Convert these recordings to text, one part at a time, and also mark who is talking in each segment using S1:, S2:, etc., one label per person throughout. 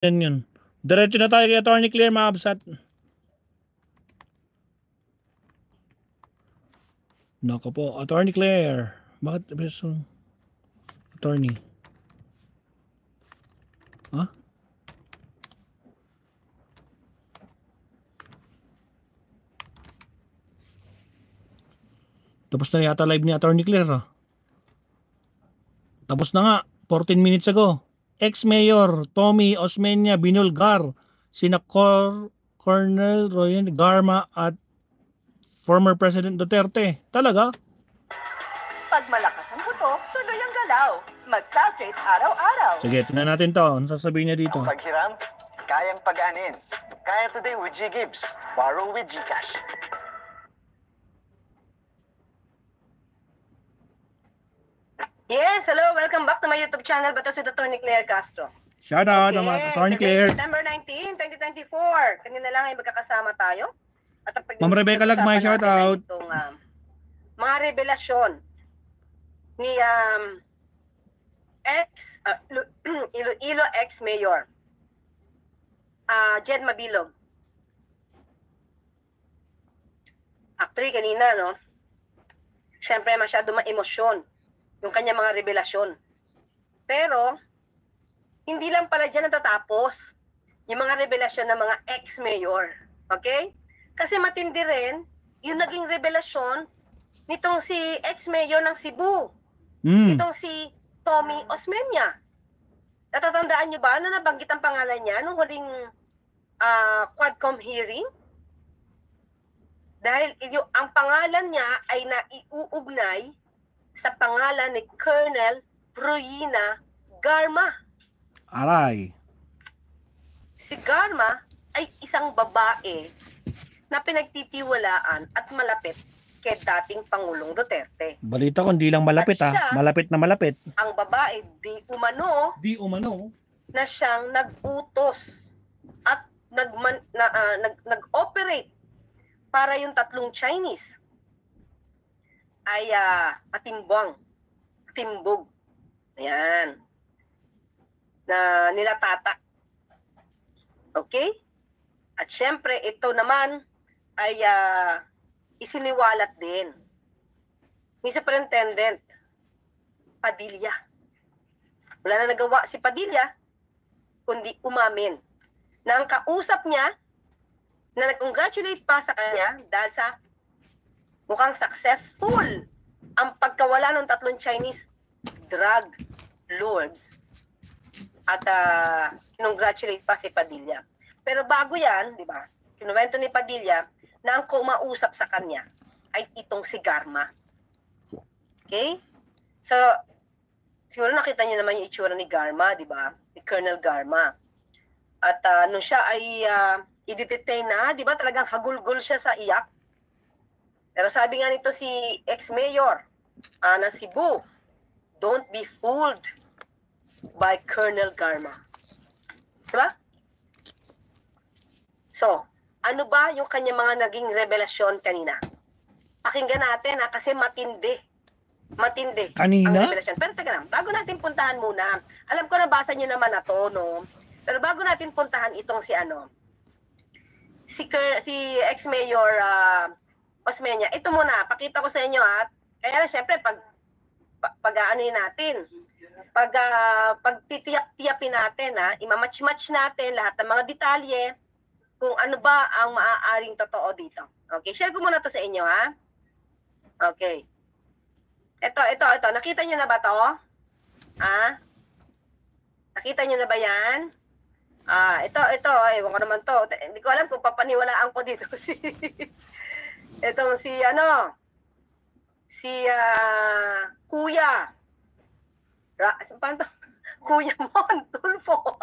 S1: Yan yun. Diretso na tayo kay Attorney Claire, mga kabsat. Nako po, Attorney Claire. Bakit beso? Attorney. Ha? Tapos na yata live ni Attorney Claire. Tapos na nga, 14 minutes ago. Ex-Mayor Tommy Osmeña binulgar sina Colonel Royan Garma at former President Duterte. Talaga?
S2: Pag malakas ang buto, tuloy ang galaw. Mag-caltrate araw-araw.
S1: Sige, tingnan natin to. Ano sasabihin niya dito?
S3: Paghiram, kayang pag-anin. Kaya today with G-Gibbs. Borrow with Gcash.
S2: Yes, hello. Welcome back to my YouTube channel, Batas with Attorney Claire Castro.
S1: Shout out naman, Attorney Claire.
S2: September 19, 2024. Kanina lang ay magkakasama tayo. At ang
S1: Ma'am Rebecca Lagmay, shout out.
S2: Itong, mga revelasyon ni Iloilo ex-mayor Jed Mabilog. Actually, kanina, no? Siyempre, masyado ma-emosyon yung kanya mga revelasyon. Pero, hindi lang pala dyan natatapos yung mga revelasyon ng mga ex-mayor. Okay? Kasi matindi rin yung naging revelasyon nitong si ex-mayor ng Cebu. Nitong si Tommy Osmeña. Natatandaan nyo ba na nabanggit ang pangalan niya nung huling Quadcom hearing? Dahil ang pangalan niya ay naiuugnay sa pangalan ni Colonel Royina Garma.
S1: Aray.
S2: Si Garma ay isang babae na pinagtitiwalaan at malapit kay dating Pangulong Duterte.
S1: Balita ko, hindi lang malapit
S2: siya,
S1: malapit na malapit.
S2: Ang babae, di umano na siyang nag-utos at nag-operate para yung tatlong Chinese ay timbog. Ayan. Na nilatata. Okay? At syempre, ito naman ay isiniwalat din ni Superintendent Padilla. Wala na nagawa si Padilla kundi umamin na ang kausap niya na nag-congratulate pa sa kanya dahil sa mukhang successful ang pagkawala ng tatlong Chinese drug lords at congratulate pa si Padilla. Pero bago yan, di ba, kinuwento ni Padilla na ang kumausap sa kanya ay itong si Garma. Okay? So, siguro nakita niyo naman yung itsura ni Garma, di ba? Ni Colonel Garma. At nung siya ay i-detain na, di ba, talagang hagulgol siya sa iyak. Pero sabi nga nito si ex-mayor na Cebu, don't be fooled by Colonel Garma. Diba? So, ano ba yung kanya mga naging revelasyon kanina? Pakinggan natin kasi matindi. Matindi
S1: kanina?
S2: Ang revelasyon. Pero teka lang, bago natin puntahan muna, alam ko nabasa nyo naman na to, no? Pero bago natin puntahan itong si ex-mayor Osmeña, ito muna, pakita ko sa inyo kaya syempre pag-aanoin natin, pagtitiyak-tiyapin natin imamatch-match natin lahat ng mga detalye kung ano ba ang maaaring totoo dito. Okay, share ko muna to sa inyo Okay. Ito. Nakita niyo na ba to? Nakita niyo na ba yan? Ito. Ewan ko naman to. Hindi ko alam kung papaniwalaan ko dito Itong Kuya. Paano to? Kuya Mon Tulfo.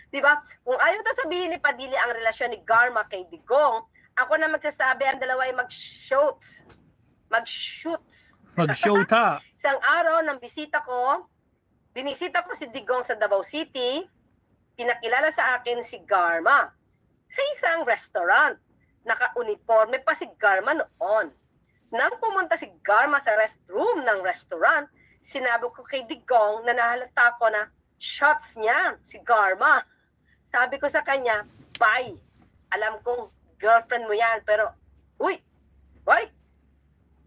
S2: Diba? Kung ayaw to sabihin ni Padilla ang relasyon ni Garma kay Digong, ako na magsasabi ang dalawa ay mag-shoot.
S1: Mag-showta.
S2: Isang araw ng binisita ko si Digong sa Davao City, pinakilala sa akin si Garma sa isang restaurant. Naka-uniforme pa si Garma noon. Nang pumunta si Garma sa restroom ng restaurant, sinabi ko kay Digong na nahalata ko na shots niya si Garma Sabi ko sa kanya, bye. Alam kong girlfriend mo yan, pero, uy, wait.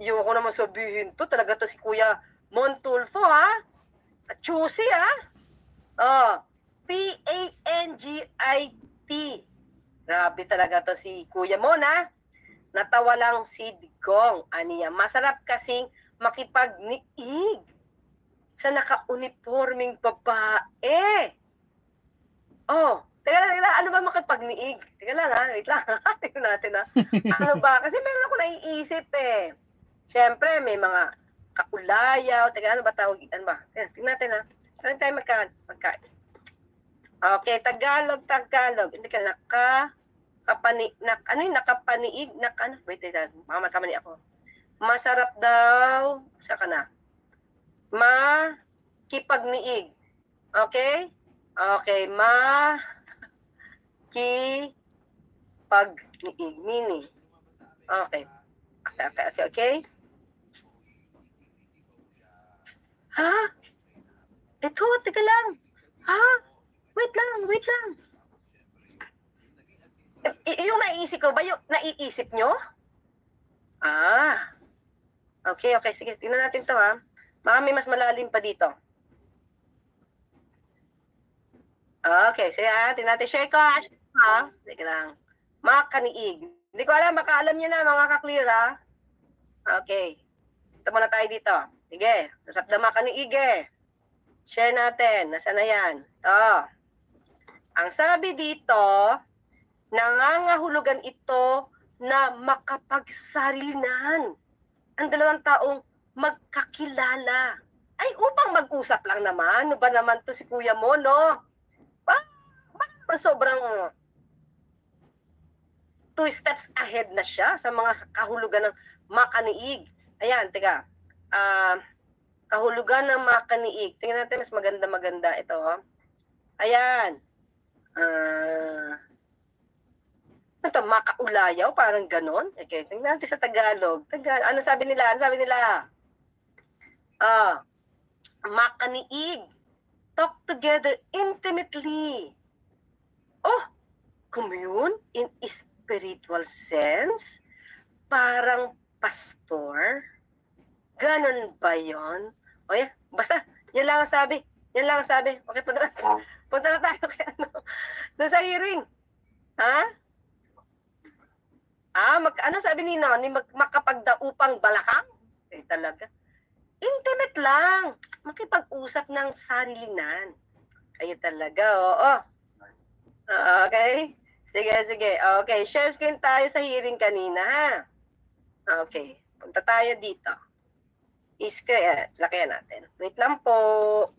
S2: Ayoko naman sabihin to. Talaga to si Kuya Montulfo, ha? At choosy, ha? Oh, P-A-N-G-I-T. Grabe talaga to si Kuya Mon, ha? Natawa lang si Digong. Aniya, masarap kasing makipagniig sa naka-uniforming babae. Oh, teka lang, ano ba makipagniig? Teka lang, ha? Wait lang, tingnan natin, ha? Ano ba? Kasi meron ako naiisip, eh. Siyempre, may mga kaulayaw. Teka, ano ba tawag? Ano ba? Tingnan natin, ha? Ano tayo magkain? Okay, Tagalog. Hindi ka nakapaniig, wait, makamali ako. Masarap daw, saka na. Makipagniig. Okay? Okay, makipagniig. Meaning. Okay. Okay. Ha? Ito, teka lang. Ha? Wait lang. Yung naiisip ko ba, yung naiisip nyo? Ah. Okay, sige. Tingnan natin to, ha. Baka may mas malalim pa dito. Okay, sige, ha. Tingnan natin. Share ko, ha. Teka lang. Makaniig. Hindi ko alam, baka alam nyo na, mga ka-clear, ha. Okay. Ito muna tayo dito. Sige, nasap na makaniig, eh. Share natin. Nasaan na yan? Ito. Ang sabi dito, nangangahulugan ito na makapagsarilinan ang dalawang taong magkakilala. Ay, upang mag-usap lang naman. Ano ba naman to si Kuya mo, no? Ba sobrang 2 steps ahead na siya sa mga kahulugan ng makaniig. Ayan, teka. Kahulugan ng makaniig. Tingnan natin, mas maganda ito. Oh. Ayan. Ito, makaulayaw, parang ganon. Okay, tingnan natin sa Tagalog. Ano sabi nila? Makaniig. Talk together intimately. Oh, commune in spiritual sense? Parang pastor? Ganon ba yun? O yan, basta, yan lang ang sabi. Okay, punta na tayo kay doon sa hearing. Ha? Ano sabi ni makapagdaupang balakang? Eh, talaga. Intimate lang. Makipag-usap ng sarilinan. Kayo talaga, oo. Okay? Sige. Okay, share screen tayo sa hearing kanina, ha? Okay, punta tayo dito. Lakayan natin. Wait lang po.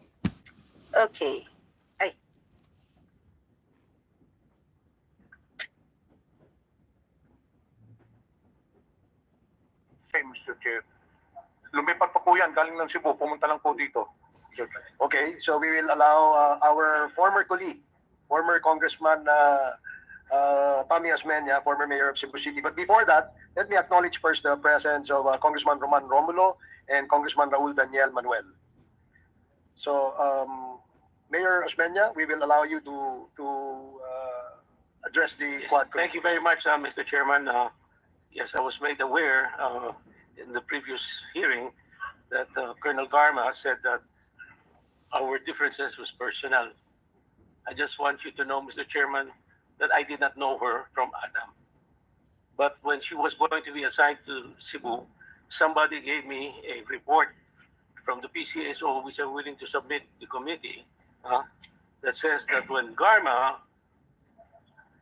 S2: Okay. Ay.
S4: Okay, Mr. Chair. Lumipat pa po yan, galing ng Cebu, pumunta lang po dito.
S3: Okay, so we will allow our former colleague, former Congressman Tommy Osmeña, former mayor of Cebu City. But before that, let me acknowledge first the presence of Congressman Roman Romulo and Congressman Raul Daniel Manuel. So, Mayor Osmeña, we will allow you to address the quad.
S4: Thank you very much, Mr. Chairman. Yes, I was made aware in the previous hearing that Colonel Garma said that our differences was personal. I just want you to know, Mr. Chairman, that I did not know her from Adam. But when she was going to be assigned to Cebu, somebody gave me a report from the PCSO, which I'm willing to submit to the committee, that says that when Garma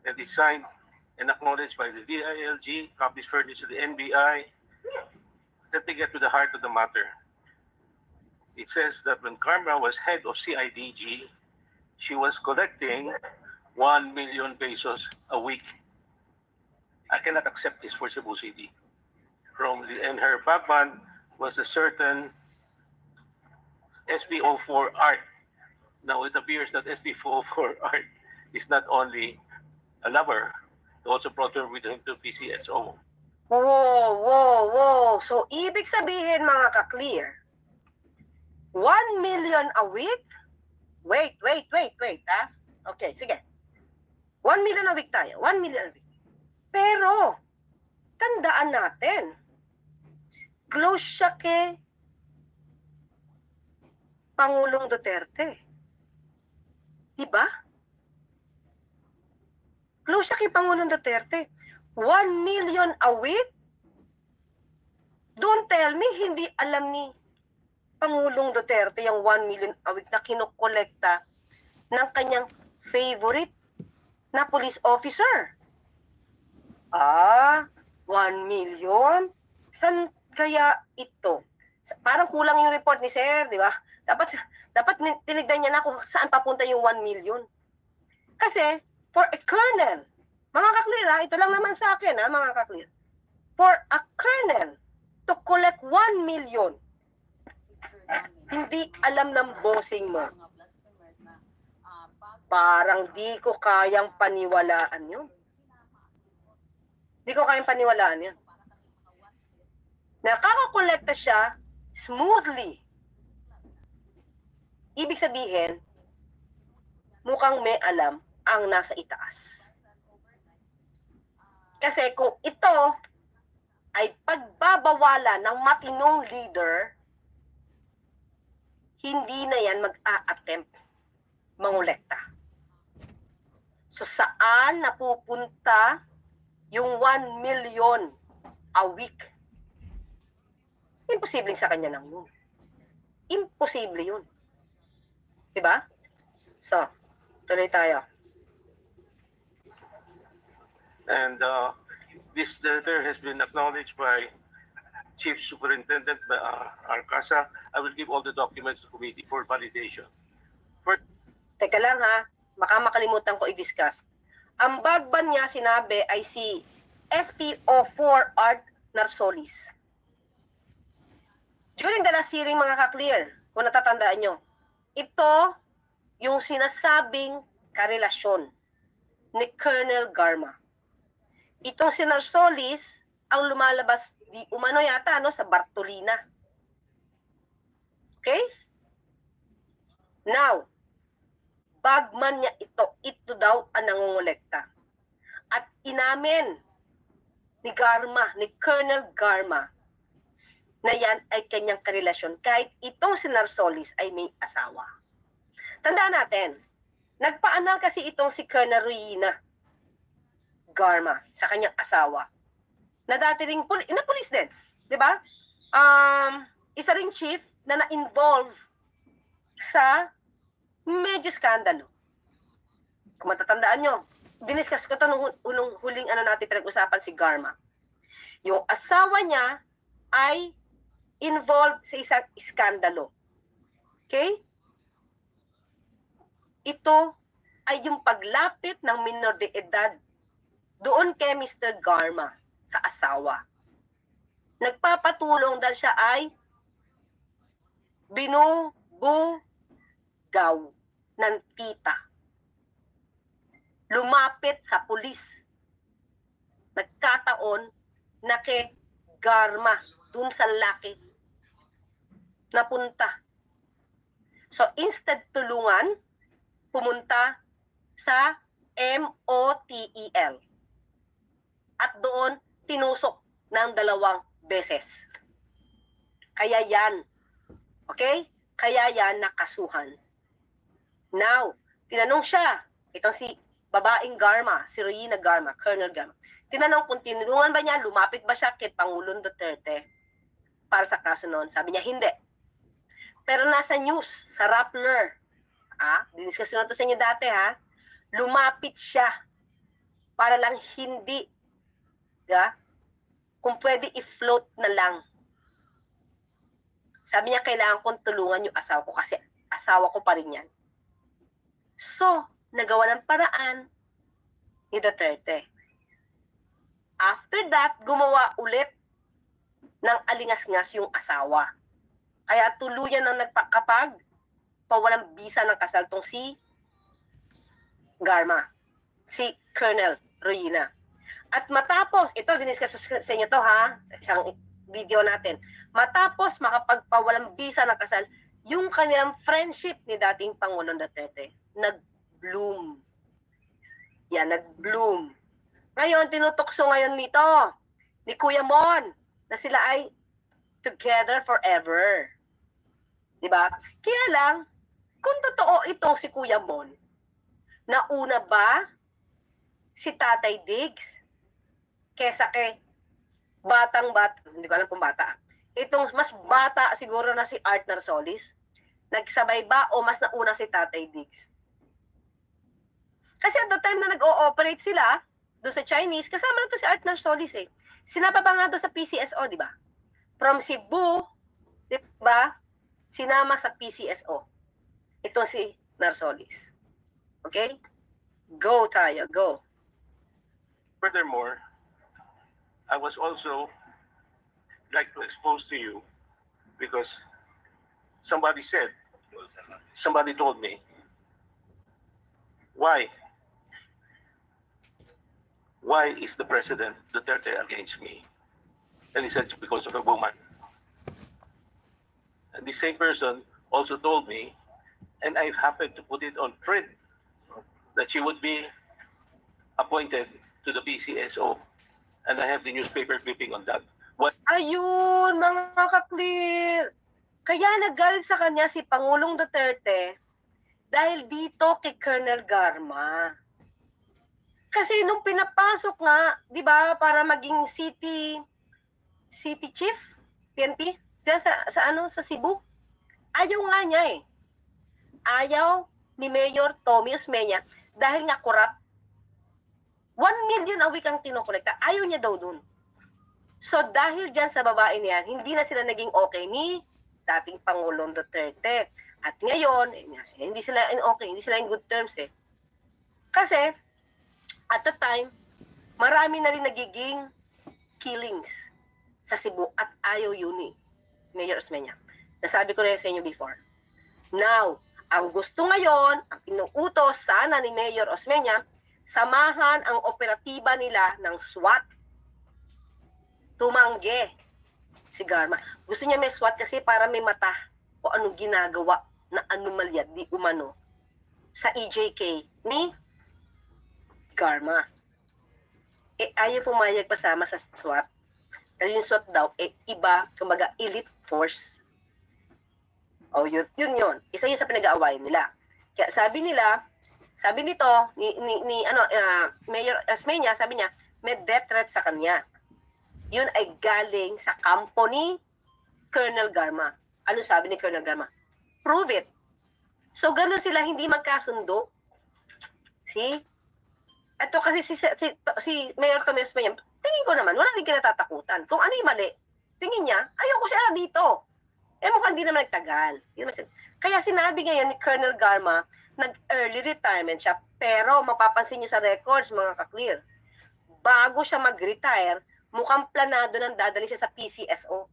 S4: had signed and acknowledged by the DILG, copies furnished to the NBI, let me get to the heart of the matter. It says that when Garma was head of CIDG, she was collecting 1 million pesos a week. I cannot accept this for Cebu City. And her background was a certain SPO4 art. Now it appears that SPO4 art is not only a lover, it also brought her with him to PCSO.
S2: Whoa. So, ibig sabihin, mga ka-clear, 1 million a week? Wait, ha? Okay, sige. 1 million a week tayo. 1 million a week. Pero, tandaan natin, close siya kay Pangulong Duterte. Diba? Close siya kay Pangulong Duterte. 1 million a week? Don't tell me, hindi alam ni Pangulong Duterte yung 1 million a week na kinukolekta ng kanyang favorite na police officer. 1 million? San kaya ito? Parang kulang yung report ni Sir, di ba? Dapat tinignan niya na kung saan papunta yung 1 million. Kasi, for a colonel, mga kaklir, ito lang naman sa akin, mga kaklir. For a colonel to collect 1 million, hindi alam ng bossing mo. Parang di ko kayang paniwalaan yun. Di ko kayang paniwalaan yun. Nakakakolekta siya smoothly. Ibig sabihin, mukhang may alam ang nasa itaas. Kasi kung ito ay pagbabawalan ng matinong leader, hindi na yan mag-a-attempt mangolekta. So saan napupunta yung 1 million a week? Imposible sa kanya lang yun. Imposible yun. Diba? So, tuloy tayo.
S4: And this letter has been acknowledged by Chief Superintendent Arcasa. I will give all the documents to the committee for validation.
S2: Teka lang ha, baka makalimutan ko i-discuss. Ang bagban niya sinabi ay si SPO4 Art Narsolis. During the last hearing, mga ka-clear, kung natatandaan nyo, ito yung sinasabing karelasyon ni Colonel Garma. Itong si Narsolis ang lumalabas di umano yata sa Bartolina. Okay? Now, bagman niya ito daw ang nangongolekta. At inamin ni Garma, ni Colonel Garma, na yan ay kanyang karelasyon kahit itong si Narsolis ay may asawa. Tandaan natin, nagpaanal kasi itong si Colonel Ruina Garma sa kanyang asawa. Na dati ring pulis din, di ba? Isa ring chief na na-involve sa medyo skandalo. Kung matatandaan nyo, diniscuss ko ito nung huling natin pinag-usapan si Garma. Yung asawa niya ay involved sa isang iskandalo. Okay? Ito ay yung paglapit ng minor de edad doon kay Mr. Garma sa asawa. Nagpapatulong dahil siya ay binubugaw ng tita. Lumapit sa pulis. Nagkataon na kay Garma dun sa laki napunta. So instead tulungan, pumunta sa MOTEL. At doon tinusok ng 2 beses. Kaya yan. Okay? Kaya yan nakasuhan. Now, tinanong siya, itong si babaeng Garma, si Ruina Garma, Colonel Garma. Tinanong kung tinulungan ba niya, lumapit ba siya kay Pangulong Duterte para sa kaso noon. Sabi niya, hindi. Pero nasa news, sa Rappler, diniscuss na ito sa inyo dati, lumapit siya para lang hindi, kung pwede i-float na lang. Sabi niya, kailangan kong tulungan yung asawa ko kasi asawa ko pa rin yan. So, nagawa ng paraan ni Duterte. After that, gumawa ulit ng alingas-ngas yung asawa. Kaya tuluyan ng nagpakapag pawalang bisa ng kasal tong si Garma, si Colonel Ruina. At matapos, ito, diniscuss sa inyo to sa isang video natin. Matapos makapagpawalang bisa ng kasal, yung kanilang friendship ni dating Pangulong Duterte, nag-bloom. Yan, nag-bloom. Ngayon, tinutokso ngayon nito ni Kuya Mon na sila ay together forever. Diba? Kaya lang, kung totoo itong si Kuya Mon, nauna ba si Tatay Diggs kesa kay batang-bata, hindi ko alam kung bata. Itong mas bata siguro na si Art Narsolis, nagsabay ba o mas nauna si Tatay Diggs? Kasi at the time na nag-ooperate sila doon sa Chinese, kasama na to si Art Narsolis eh. Sinapa pa nga doon sa PCSO, di ba? From Cebu, di ba? Sinama sa PCSO. Ito si Narsolis. Okay? Go tayo, go.
S4: Furthermore, I was also like to expose to you because somebody told me, why is the President Duterte against me? And he said it's because of a woman. And the same person also told me, and I happened to put it on print, that she would be appointed to the PCSO. And I have the newspaper clipping on that. What?
S2: Ayun, mga ka-clear. Kaya naggalit sa kanya si Pangulong Duterte dahil dito kay Colonel Garma. Kasi nung pinapasok nga, di ba, para maging city chief, PNP, siya sa Cebu, ayaw nga niya eh. Ayaw ni Mayor Tommy Osmeña dahil nga corrupt. 1 million a week ang kinokolekta. Ayaw niya daw dun. So dahil dyan sa babae niyan, hindi na sila naging okay ni dating Pangulong Duterte. At ngayon, hindi sila in okay, hindi sila in good terms eh. Kasi, at the time, marami na rin nagiging killings sa Cebu at ayaw yun ni Mayor Osmeña. Nasabi ko rin sa inyo before. Now, ang gusto ngayon, ang inuutos sana ni Mayor Osmeña, samahan ang operatiba nila ng SWAT. Tumangge si Garma. Gusto niya may SWAT kasi para may mata kung anong ginagawa na anomalya di umano sa EJK ni Garma. Ayaw pumayag pasama sa SWAT. Kasi yung SWAT daw, iba, kumbaga elite force. O yun. Isa yun sa pinag-aawayan nila. Kaya sabi nito, Mayor Osmeña, sabi niya, may death threat sa kanya. Yun ay galing sa kampo ni Colonel Garma. Ano sabi ni Colonel Garma? Prove it. So, ganun sila hindi magkasundo. See? Ito kasi si Mayor Tommy Osmeña, tingin ko naman, wala rin kinatatakutan. Kung ano yung mali, tingin niya, ayoko siya dito. Mukhang hindi naman nagtagal. Kaya sinabi ngayon ni Colonel Garma, nag-early retirement siya, pero mapapansin niyo sa records, mga ka-clear, bago siya mag-retire, mukhang planado nang dadali siya sa PCSO.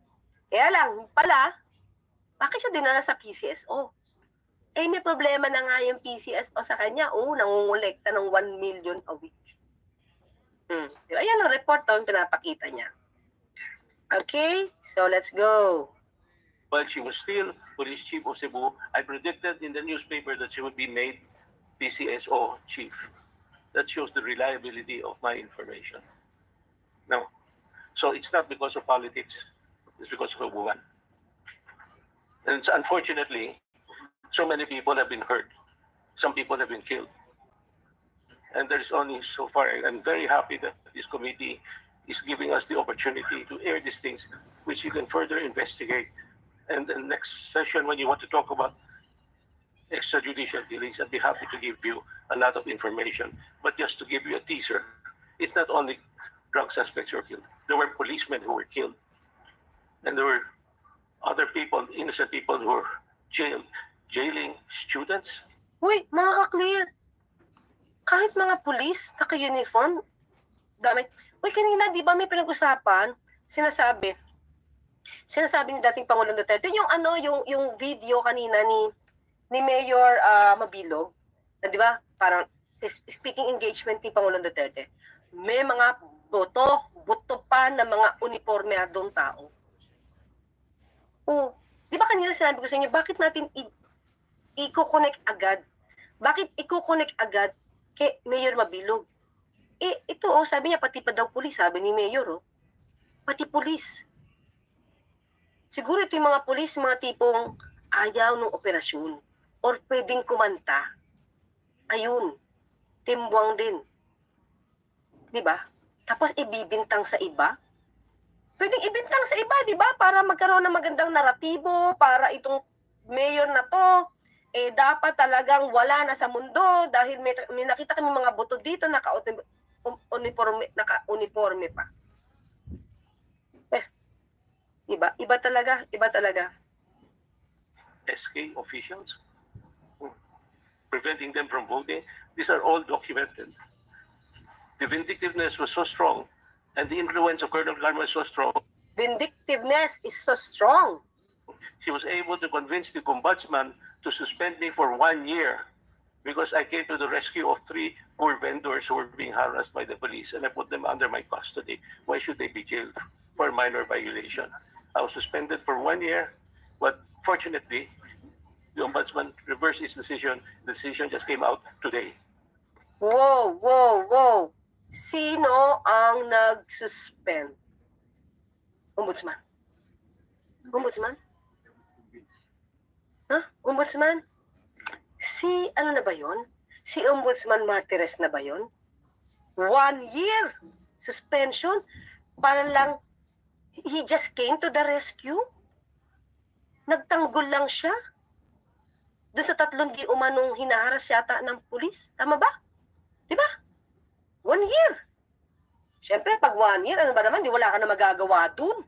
S2: Kaya lang, pala, bakit siya dinala sa PCSO? May problema na nga yung PCSO sa kanya. Nangungulekta ng 1 million a week. Ayan ang report yung pinapakita niya. Okay, so let's go.
S4: While she was still police chief of Cebu, I predicted in the newspaper that she would be made PCSO chief. That shows the reliability of my information. No. So it's not because of politics, it's because of a woman. And unfortunately, so many people have been hurt. Some people have been killed. And there's only so far, I'm very happy that this committee is giving us the opportunity to air these things, which you can further investigate. And the next session, when you want to talk about extrajudicial killings, I'd be happy to give you a lot of information. But just to give you a teaser, it's not only drug suspects who were killed. There were policemen who were killed. And there were other people, innocent people who were jailing students.
S2: Uy, mga ka-clear. Kahit mga police, naka-uniform, dami. Uy, kanina, di ba may pinag-usapan? Sinasabi ni dating Pangulong Duterte, yung video kanina ni Mayor Mabilog, na di ba, parang speaking engagement ni Pangulong Duterte, may mga buto pa na mga uniformadong tao. Di ba kanina sinabi ko sa inyo, bakit natin i-connect agad? Bakit i-connect agad kay Mayor Mabilog. Ito sabi niya, pati pa daw pulis, sabi ni Mayor, pati pulis. Siguro ito yung mga pulis, mga tipong ayaw ng operasyon or pwedeng kumanta. Ayun, timbuang din. Di ba? Tapos ibibintang sa iba. Pwedeng ibintang sa iba, di ba? Para magkaroon ng magandang naratibo, para itong mayor na to, dapat talagang wala na sa mundo dahil may nakita kami mga buto dito naka-uniforme pa. Iba talaga.
S4: SK officials preventing them from voting. These are all documented. The vindictiveness was so strong and the influence of Colonel Garma was so strong.
S2: Vindictiveness is so strong.
S4: He was able to convince the ombudsman to suspend me for 1 year because I came to the rescue of 3 poor vendors who were being harassed by the police and I put them under my custody. Why should they be jailed for minor violation? I was suspended for 1 year, but fortunately, the ombudsman reversed his decision. The decision just came out today.
S2: Whoa. Sino ang nag-suspend? Ombudsman? Ombudsman? Si ano na ba yon? Si Ombudsman Martires na ba yon? 1 year suspension para lang he just came to the rescue? Nagtanggol lang siya? Doon sa 3 di umanong hinaharas yata ng pulis? Tama ba? Di ba? 1 year. Siyempre, pag 1 year, ano ba naman, di wala ka na magagawa dun.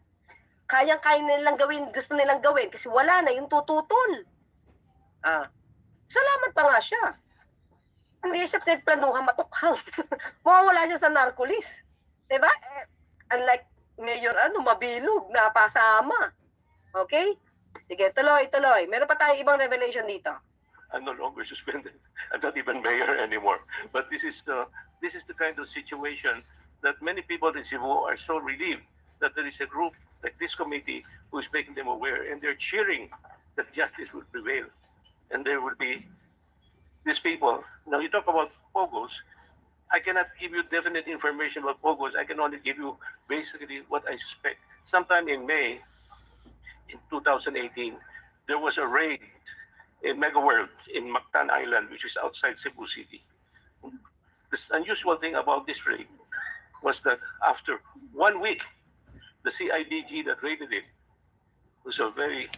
S2: Kayang-kaya nilang gawin, gusto nilang gawin kasi wala na yung tututol. Salamat pa nga siya. Hindi siya pinagplanuhan matukhang. Mawawala siya sa narcolis. Diba? Unlike Mayor Mabilog na pasama. Okay? Sige, tuloy. Meron pa tayong ibang revelation dito.
S4: I'm no longer suspended. I'm not even mayor anymore. But this is the kind of situation that many people in Cebu are so relieved that there is a group like this committee who is making them aware, and they're cheering that justice will prevail. And there will be these people. Now you talk about Pogos. I cannot give you definite information about Pogos. I can only give you basically what I suspect. Sometime in May, in 2018, there was a raid in Mega World in Mactan Island, which is outside Cebu City. The unusual thing about this raid was that after 1 week, the CIDG that raided it, was a very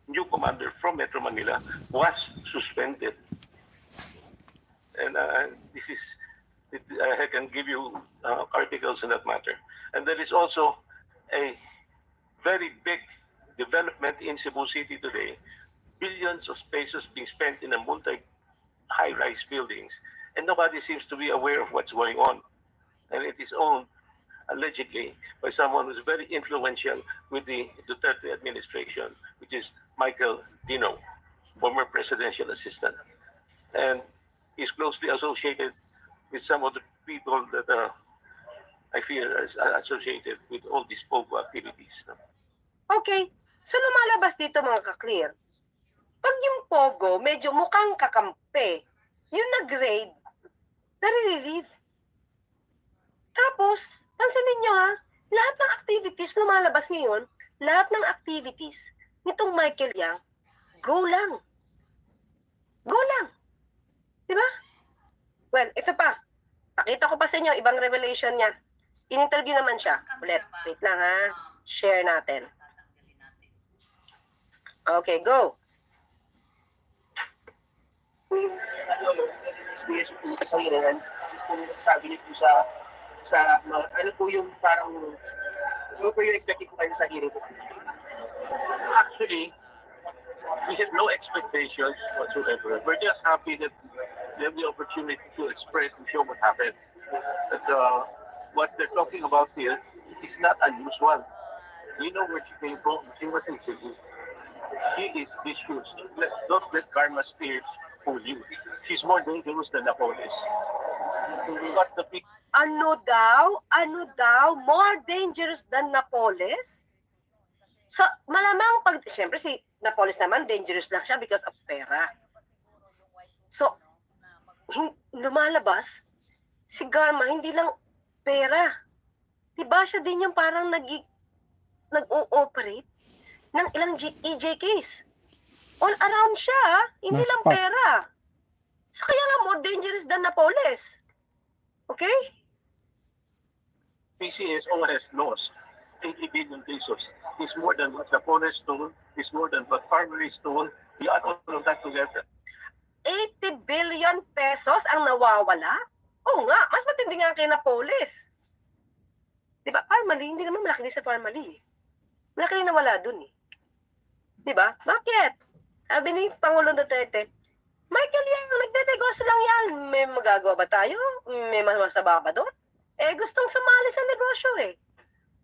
S4: new commander from Metro Manila, was suspended. And I can give you articles on that matter. And there is also a very big development in Cebu City today. Billions of pesos being spent in a multi-high-rise buildings, and nobody seems to be aware of what's going on. And it is owned, allegedly, by someone who's very influential with the Duterte administration, which is Michael Dino, former presidential assistant. And he's closely associated with some of the people that I feel are associated with all these POGO activities.
S2: Okay. So lumalabas dito mga ka-clear. Pag yung POGO, medyo mukhang kakampi, yung nag-raid, nare-relieve. Tapos, pansinin nyo lahat ng activities lumalabas ngayon, lahat ng activities nitong Michael Yang, go lang. Go lang. Diba? Well, ito pa. Pakita ko pa sa inyo, ibang revelation niya. In-interview naman siya. Ulit. Wait lang Share natin. Okay, go.
S5: Sabi niyo po sa ano po yung parang ano po yung expecting po kayo sa hearing po?
S4: Actually, we have no expectations whatsoever. We're just happy that we have the opportunity to express and show what happened. But what they're talking about here is not unusual. We know where she came from. She was in Cebu. She is vicious. Don't let karma steers fool you. She's more dangerous than Napoles. What the big...
S2: Ano daw? More dangerous than Napoles? So, malamang siyempre si Napoles naman, dangerous lang siya because of pera. So, lumalabas si Garma, hindi lang pera. Diba siya din yung parang nag-ooperate ng ilang EJKs. All around siya, hindi lang
S1: Naspak.
S2: pera. So kaya nga more dangerous than Napoles. Okay?
S4: PCSO has lost 80 billion pesos. It's more than what the forest stole, it's more than what farmers stole. You add all of that together.
S2: 80 billion pesos ang nawawala? Oo nga, mas matindi nga kay Napoles. Diba? Farmally, hindi naman malaki din sa Farmally. Malaki rin nawala dun eh. Diba? Bakit? Sabi ni Pangulong Duterte, Michael, yan, nagdedegosyo lang yan. May magagawa ba tayo? May masama ba doon? Eh, gustong sumali sa negosyo eh.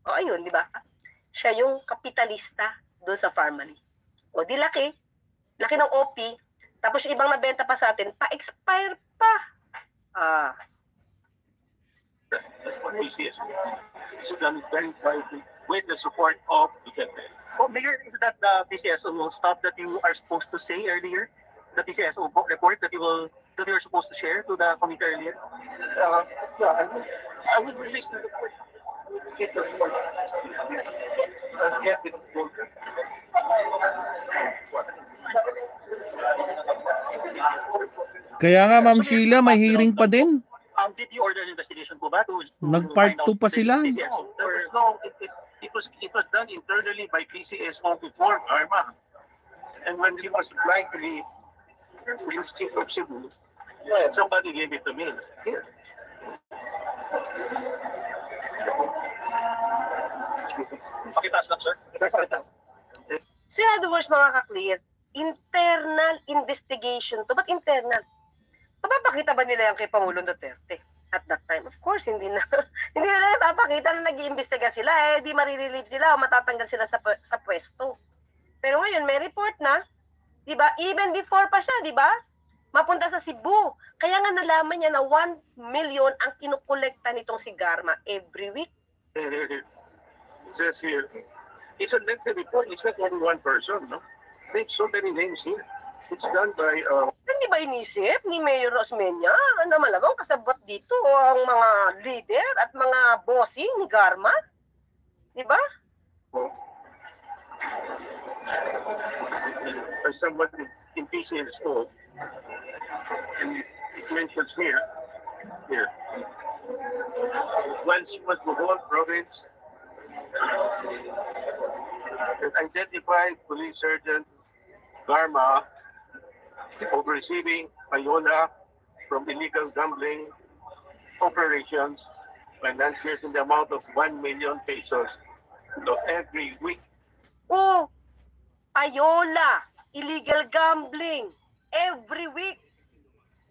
S2: O ayun, di ba? Siya yung kapitalista doon sa Farmally. O di laki. Laki ng OP. Tapos yung ibang nabenta pa sa atin, pa-expire pa.
S4: That's what PCSO is done very quietly with the support of Duterte.
S5: Oh, Mayor, is that the PCSO stuff that you are supposed to say earlier? The PCSO report that you are supposed to share to the committee earlier?
S4: Yeah, I will release the report. Get the report. Get the report.
S1: Kaya nga, Ma'am Sheila, may hearing pa din.
S5: Did you order an investigation po ba to
S1: Nag-part
S5: find out
S1: 2 pa
S5: this
S1: sila.
S5: PCSO?
S4: It was done internally by PCSO before Garma. And when he was applying to the chief of Cebu, somebody gave it to me. Here.
S5: Pakitas lang, sir. Pakitas.
S2: So in other words, mga ka-clear, internal investigation to. Ba't internal? Mapapakita ba nila yan kay Pangulong Duterte? At that time, of course, hindi na hindi nila mapapakita na nag-iimbestiga sila. Di marirelieve sila o matatanggal sila sa pwesto. Pero ngayon, may report na, di ba? Even before pa siya, di ba? Mapunta sa Cebu. Kaya nga nalaman niya na 1 million ang kinukolekta nitong si Garma every week.
S4: It says here, it's a lengthy report. It's not only one person, no? There's so many names here. It's done by
S2: Hindi ba inisip ni Mayor Osmeña na malamang kasabot dito ang mga leader at mga bossing ni Garma? Di ba?
S4: by somebody in PCSO, and it mentions here, once was Bohol province, that identified police sergeant Garma of receiving payola from illegal gambling operations, financiers in the amount of 1 million pesos every week.
S2: Oh, payola, illegal gambling, every week.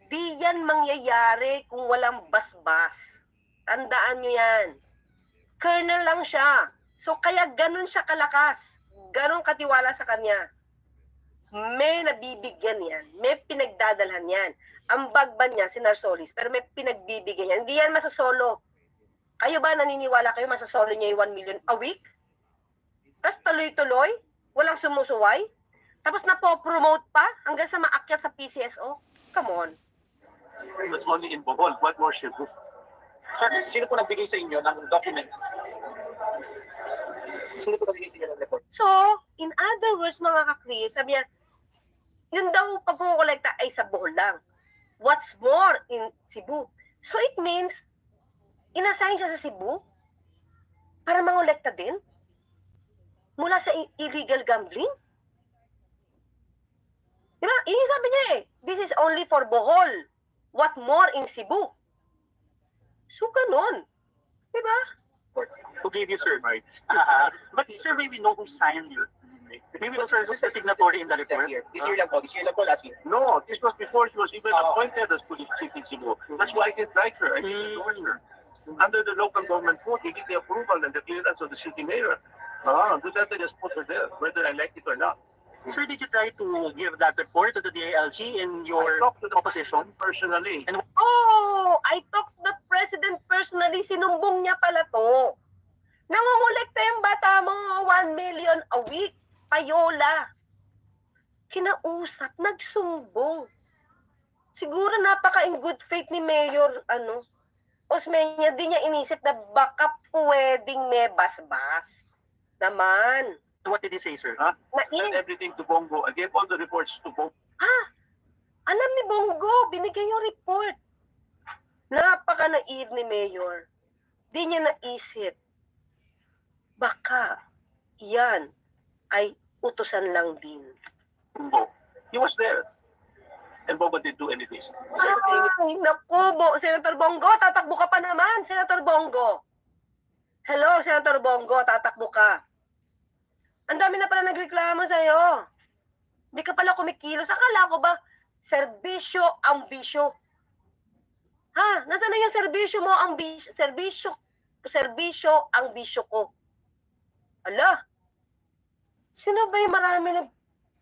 S2: Di yan mangyayari kung walang basbas. Tandaan nyo yan. Colonel lang siya. So kaya ganun siya kalakas. Ganun katiwala sa kanya. May nabibigyan yan. May pinagdadalhan yan. Ang bagban niya, si Narsolis, pero may pinagbibigyan yan. Hindi yan masasolo. Kayo ba naniniwala kayo masasolo niya yung 1 million a week? Tapos tuloy-tuloy, walang sumusuway, tapos napo-promote pa hanggang sa maakyat sa PCSO. Come on.
S4: It was only in Bohol. What more should do?
S5: Sir, sino po nagbigay sa inyo ng document? Sino po nagbigay sa inyo ng report?
S2: So, in other words, mga ka-clear, sabi niya, yun daw pag-kukolekta ay sa Bohol lang. What's more, in Cebu. So it means, inassign siya sa Cebu para mangolekta din mula sa illegal gambling. Diba? Yun yung sabi niya eh. This is only for Bohol. What more in Cebu? So, ganun. Diba?
S5: Who gave you, sir? Right. But sir, may we know who signed you? Maybe know, sir, who's the signatory in the report? This year lang po last year.
S4: No, this was before she was even appointed as police chief in Cebu. That's why I didn't like her. I didn't endorse her. Under the local government code, we need the approval and the clearance of the city mayor. Duterte just put her there, whether I like it or not.
S5: Sir, did you try to give that report to the DILG in your opposition?
S4: Personally.
S5: And
S2: Oh, I talked to the president personally. Sinumbong niya pala to. Nangungulekta yung bata mo 1 million a week. Payola. Kinausap, nagsumbong. Siguro napaka in good faith ni Mayor, Osmeña, di niya inisip na baka pwedeng may basbas. Naman.
S5: What did he say, sir?
S2: Na
S4: And everything to Bongo. I gave all the reports to Bongo.
S2: alam ni Bongo, binigay yung report. Napaka-naive ni Mayor. Di niya naisip. Baka yan ay utusan lang din.
S4: Bongo. He was there. And Bongo didn't do anything.
S2: Ay, naku, Senator Bongo, tatakbo ka pa naman, Senator Bongo. Hello, Senator Bongo, tatakbo ka. Ang dami na pala nagreklamo sa'yo. Hindi ka pala kumikilos. Akala ko ba, serbisyo ang bisyo? Ha? Nasaan na yung serbisyo mo ang bisyo? Serbisyo ang bisyo ko. Ala, sino ba yung marami na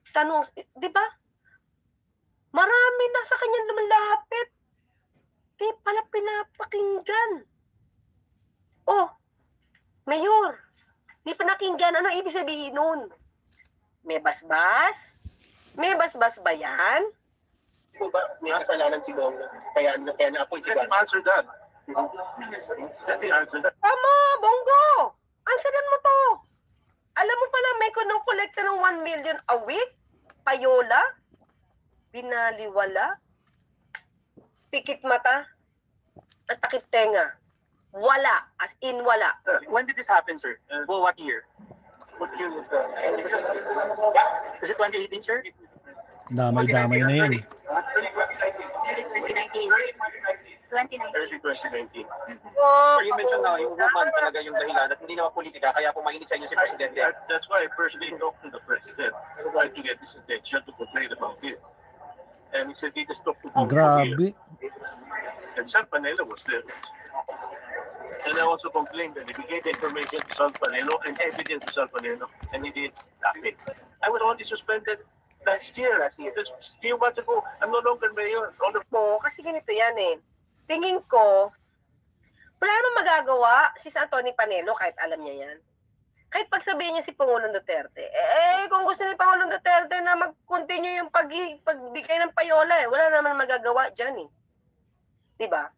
S2: tanong? Di ba? Marami na sa kanya lumalapit. Di pala pinapakinggan. Oh, Mayor, di pinakinggan. Ano ibig sabihin nun? May basbas? May basbas ba yan?
S5: Di ba may kasalanan si Bongo? Kaya na-appoint si
S4: Let him
S5: Garma.
S4: answer that. Let him answer that.
S2: Tama, Bongo! Ansaran mo to? Alam mo pala may kolekta ng 1 million a week? Payola? Binaliwala? Pikit mata? At takip tenga? Wala. As in wala.
S5: When did this happen, sir? Well, what year?
S4: What year was that?
S5: Is it 2018, sir?
S1: Damay-damay na yan.
S6: 2019.
S4: Early 2019.
S2: Oh,
S5: Sir, you mentioned na yung woman talaga yung dahilan at hindi naman politika kaya pumainit sa inyo si Presidente.
S4: That's why I personally talked to the president. I tried to get his attention to complain about it. And he said he just talked to Bongo here.
S1: Grabe.
S4: And Sal Panelo was there. And I also complained that he gave information to Sal Panelo and evidence to Sal Panelo. And he did nothing. I was only suspended last year. Just a few months ago, I'm no longer mayor. All the
S2: mo, kasi ganito yan eh. Tingin ko, wala namang magagawa si Anthony Panelo kahit alam niya yan. Kahit pagsabihin niya si Pangulong Duterte, kung gusto ni Pangulong Duterte na mag-continue yung pagbigay ng payola wala naman magagawa dyan eh. Diba?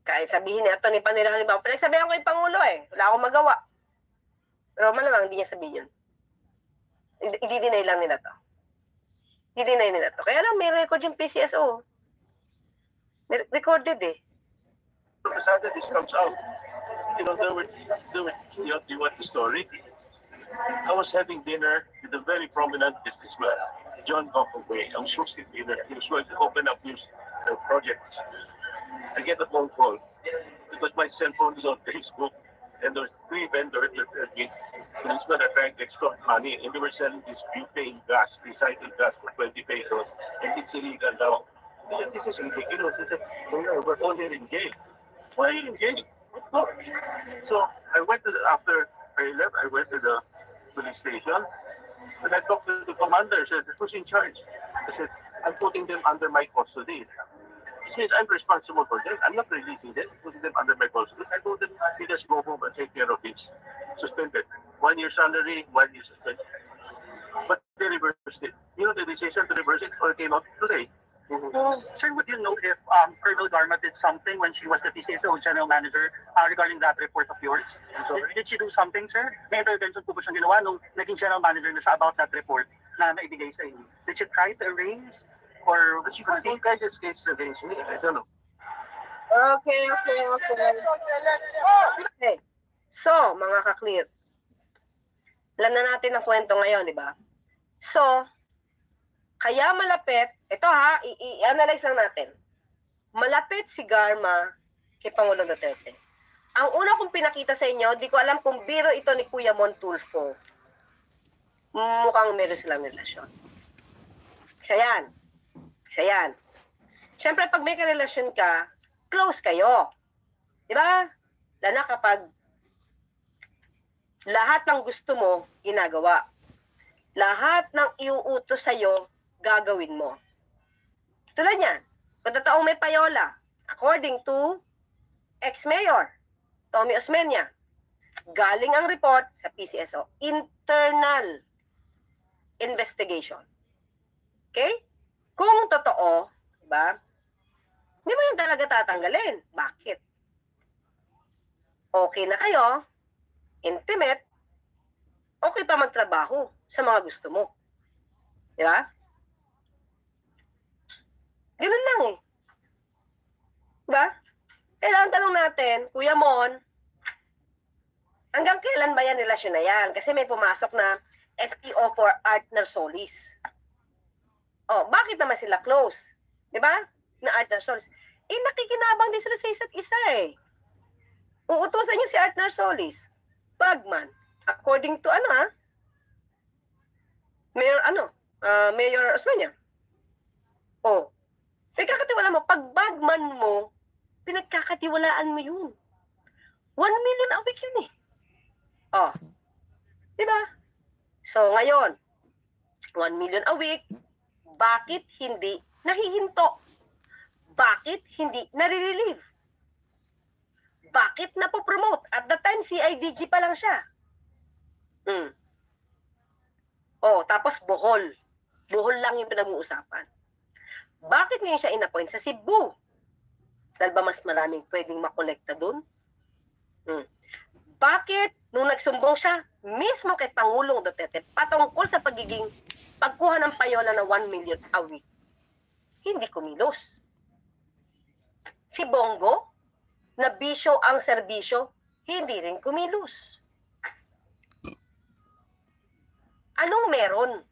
S2: Kahit sabihin ni Anthony Panelo, halimbawa, pinagsabihan ko yung Pangulo wala akong magawa. Pero malamang hindi niya sabihin yun. I-deny lang nila to. I-deny nila to. Kaya lang may record yung PCSO. Recorded eh.
S4: Sada this comes out. You know, you want the story? I was having dinner with a very prominent businessman, John Gokongwei. I was hosting dinner. He was going to open up new projects. I get a phone call because my cell phone is on Facebook, and there's 3 vendors that policemen are trying to extort money, and they were selling this butane gas, recycled gas for 20 pesos, and it's illegal now. This is ridiculous. He said, we're all here in jail. Why are you in jail? What for? So I went to after I left, I went to the police station, and I talked to the commander. I said, who's in charge? I said, I'm putting them under my custody. He says, I'm responsible for them. I'm not releasing them, putting them under my custody. I told them, you just go home and take care of this. Suspended. 1 year salary, 1 year suspended. But they reversed it. You know the decision to reverse it or came out today.
S5: Sir, would you know if Colonel Garma did something when she was the PCSO General Manager regarding that report of yours? Did she do something, sir? May intervention po ba siyang ginawa nung naging General Manager na siya about that report na naibigay sa inyo? Did she try to erase? Or
S4: But you can see guys' case against me. I don't know.
S2: Okay. Okay. So, mga ka-clear. Alam na natin ang kwento ngayon, di ba? So, kaya malapit, ito ha, i-analyze lang natin. Malapit si Garma kay Pangulong Duterte. Ang una kong pinakita sa inyo, di ko alam kung biro ito ni Kuya Montulfo. Mukhang meron silang relasyon. Isa yan. Siyempre, pag may karelasyon ka, close kayo. Di ba? Lalo na kapag lahat ng gusto mo, ginagawa. Lahat ng iuutos sa'yo, gagawin mo. Tulad yan, kung totoong may payola, according to ex-mayor, Tommy Osmeña, galing ang report sa PCSO, internal investigation. Okay? Kung totoo, diba? Hindi mo yun talaga tatanggalin. Bakit? okay na kayo, intimate, okay pa magtrabaho sa mga gusto mo. Di ba? Ganun lang eh. Di ba? Kailangan tanong natin, Kuya Mon, hanggang kailan ba yan relasyon na yan? Kasi may pumasok na SPO for Artner Solis. Oh, bakit naman sila close? Di ba? Na Artner Solis. Eh, nakikinabang din sila sa isa't isa eh. Uutusan niyo si Artner Solis. Bagman. According to Mayor Osmeña. Oh. Pinagkakatiwalaan mo, pag bagman mo, pinagkakatiwalaan mo yun. 1 million a week yun eh. Oh. Diba? So, ngayon, 1 million a week, bakit hindi nahihinto? Bakit hindi nare-relieve? Bakit napopromote? At the time, CIDG pa lang siya. Oh, tapos Bohol. Bohol lang yung pinag-uusapan. Bakit ngayon siya in-appoint sa Cebu? Dahil ba mas maraming pwedeng makolekta doon? Bakit nung nagsumbong siya mismo kay Pangulong Duterte patungkol sa pagkuha ng payola na 1 million a week, hindi kumilos? Si Bongo, na bisyo ang serbisyo, hindi rin kumilos. Anong meron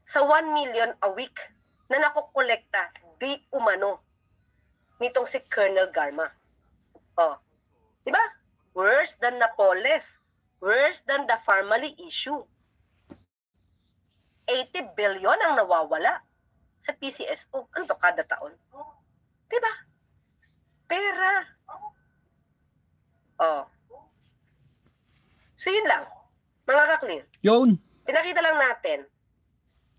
S2: sa 1 million a week na nakokolekta di umano nitong si Colonel Garma? Oh, di ba? Worse than Napoles. Worse than the family issue. 80 billion ang nawawala sa PCSO. Ano to kada taon? Di ba? Pera. Oh. So yun lang. Mga ka-clear.
S1: Yun.
S2: Pinakita lang natin.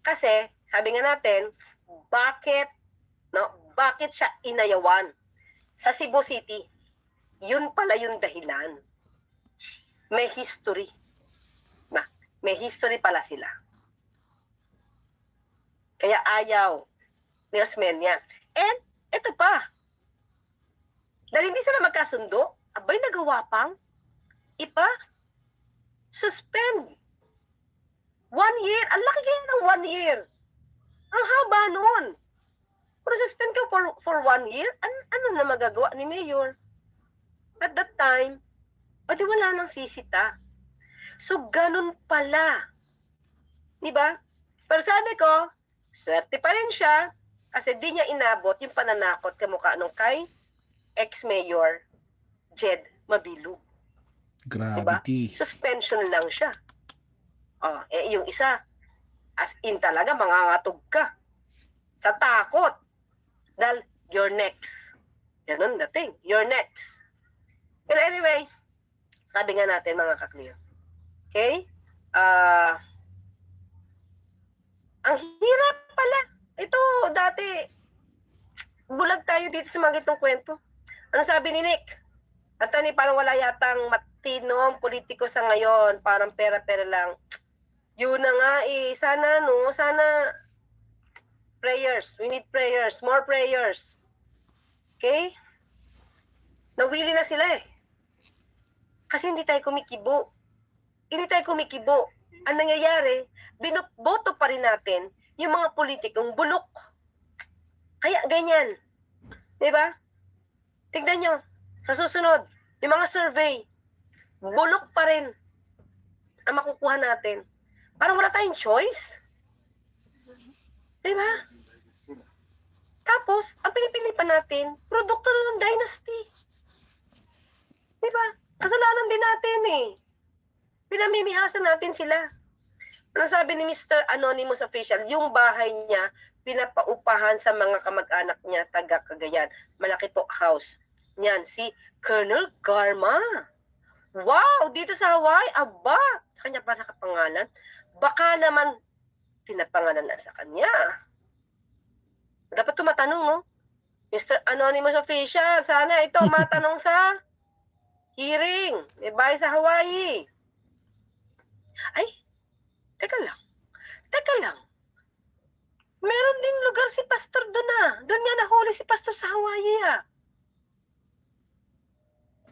S2: Kasi, sabi nga natin, bakit siya inayawan sa Cebu City? Yun pala yung dahilan. May history. May history pala sila. Kaya ayaw ni Osmeña. And, ito pa. Dahil hindi sila magkasundo, abay nagawa pang suspend. 1 year. Ang laki kaya ng 1 year. Ang haba nun. Kung suspend ka for 1 year, ano na magagawa ni Mayor? At that time, pati wala nang sisita. So, ganun pala. Diba? Pero sabi ko, swerte pa rin siya kasi di niya inabot yung pananakot kamukha nung kay ex-mayor Jed Mabilog.
S1: Gravity.
S2: Diba? Suspension lang siya. Yung isa, as in talaga, mangangatog ka. Sa takot. Dahil, you're next. Ganun dating. You're next. Well, anyway, sabi nga natin mga ka-clear. Okay? Ang hirap pala. Ito, dati, bulag tayo dito sa mga itong kwento. Ano sabi ni Nick? Attorney, parang wala yatang matinong politiko sa ngayon. Parang pera-pera lang. Yun na nga eh. Sana prayers. We need prayers. More prayers. Okay? Nawili na sila eh. Kasi hindi tayo kumikibo. Ang nangyayari, boto pa rin natin yung mga politikong bulok. Kaya ganyan. Diba? Tignan nyo, sa susunod, yung mga survey, bulok pa rin ang makukuha natin. Parang wala tayong choice. Diba? Tapos, ang pinipili pa natin, produkto ng dynasty. Diba? Kasalanan din natin eh. Pinamimihasan natin sila. Ano sabi ni Mr. Anonymous Official, yung bahay niya, pinapaupahan sa mga kamag-anak niya, taga Cagayan. Malaki po house. Yan, si Colonel Garma. Wow, dito sa Hawaii, aba, sa kanya pa nakapangalan. Baka naman, pinapangalan na sa kanya. Dapat tumatanong, no? Mr. Anonymous Official, sana ito matanong sa hearing. May bahay sa Hawaii. Ay, teka lang. Meron din lugar si Pastor doon ah. Doon niya nahuli si Pastor sa Hawaii ah.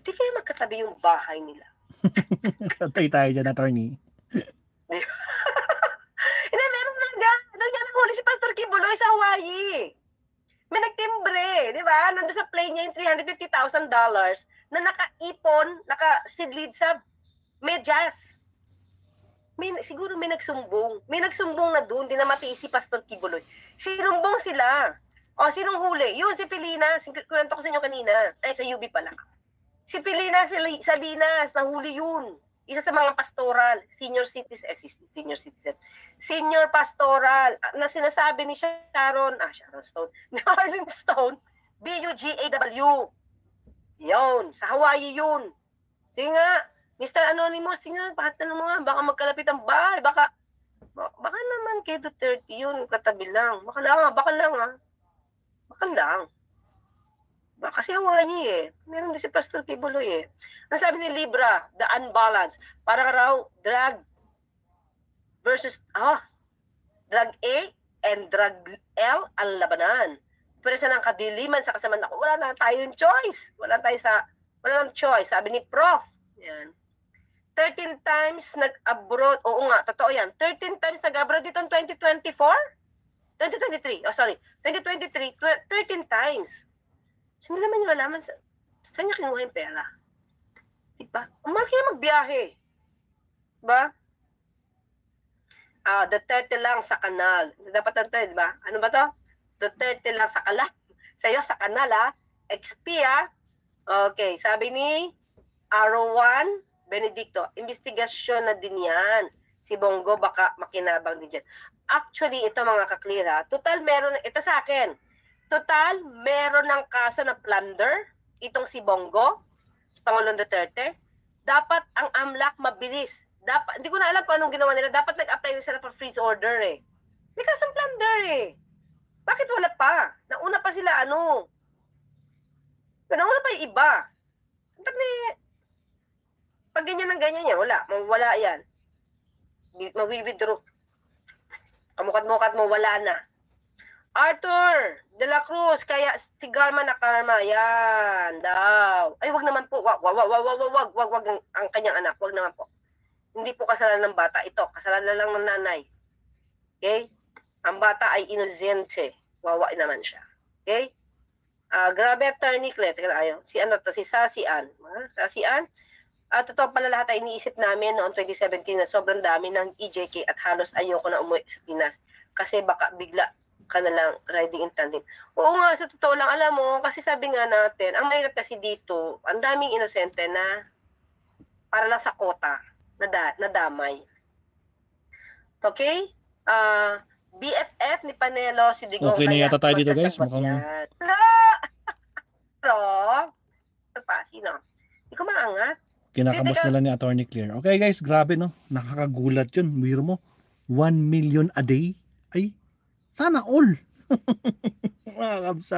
S2: Di kaya magkatabi yung bahay nila.
S1: Katay tayo dyan, attorney.
S2: Hindi, meron talaga. Doon nga nahuli si Pastor Kibuloy sa Hawaii. May nagtimbre, di ba? Nandun sa plane niya yung $350,000 na nakaipon, nakasidlid sa medyas. Siguro may nagsumbong. May nagsumbong na doon, di na matiis si Pastor Kibuloy. Sinumbong sila. O, sinong huli? Yun, si Felina. Kwento ko sa inyo kanina. Ay, sa UB pala. Si Felina Salinas, nahuli yun. Isa sa mga pastoral, senior pastoral, na sinasabi ni Sharon Stone, ni Arlene Stone, BUGAW. Yun, sa Hawaii yun. Sige nga, Mr. Anonymous, tingnan, pahatanong mo nga, baka magkalapit ang bahay, baka naman kay Duterte yun, katabi lang. Baka lang. Kasi Hawaii Meron din si Pastor Kibuloy Ang sabi ni Libra, the unbalance. Parang raw, drug versus, drug A and drug L ang labanan. Pero sa ng kadiliman sa kasamaan ako, wala na tayong choice. Wala nang choice. Sabi ni Prof. Yan. 13 times nag-abroad. Oo nga, totoo yan. 13 times nag-abroad dito in 2023. 2023. 2023, 13 times. Hindi naman yung malaman saan niya kinuha yung pera. Diba? Umar kaya magbiyahe. Diba? Duterte lang sa kanal. Dapat natin, diba? Ano ba to? Duterte lang sa kanal. Sa'yo sa kanal, XP, Okay, sabi ni Arawan Benedicto, investigasyon na din yan. Si Bongo baka makinabang din dyan. Actually, ito mga kaklira, total meron, ito sa akin, total, meron ng kaso na plunder, itong si Bongo, si Pangulong Duterte. Dapat ang AMLAC mabilis. Dapat, hindi ko na alam kung anong ginawa nila. Dapat nag-apply sila for freeze order May kasong plunder Bakit wala pa? Nauna pa sila Nauna pa yung iba. Pag ganyan ng ganyan yan, wala yan. Mawi-withdraw. Kamukat-mukat mo, wala na. Arthur de la Cruz, kaya si Garma na karma, yan daw. Ay, wag naman po, wag ang kanyang anak, wag naman po. Hindi po kasalanan ng bata, ito, kasalanan lang ng nanay. Okay? Ang bata ay inosente, wawa naman siya. Okay? Grabe, Attorney Claire, si Sassy Ann. Totoo pala lahat ay iniisip namin noong 2017 na sobrang dami ng EJK at halos ayoko na umuwi sa Pinas kasi baka bigla ka na lang riding in tandem. Oo nga, sa totoo lang, alam mo, kasi sabi nga natin, ang mahirap kasi dito, ang daming inosente na para lang sa kota, na damay. Okay? BFF ni Panelo, si Digong.
S1: Okay na yata tayo dito, guys. Mukhang...
S2: Pero, sino? Hindi ko maangat.
S1: Kinakabos na lang ni Attorney Claire. Okay guys, grabe no. Nakakagulat yun. Biro mo, 1 million a day. Ay, sana all. Mga kabsa.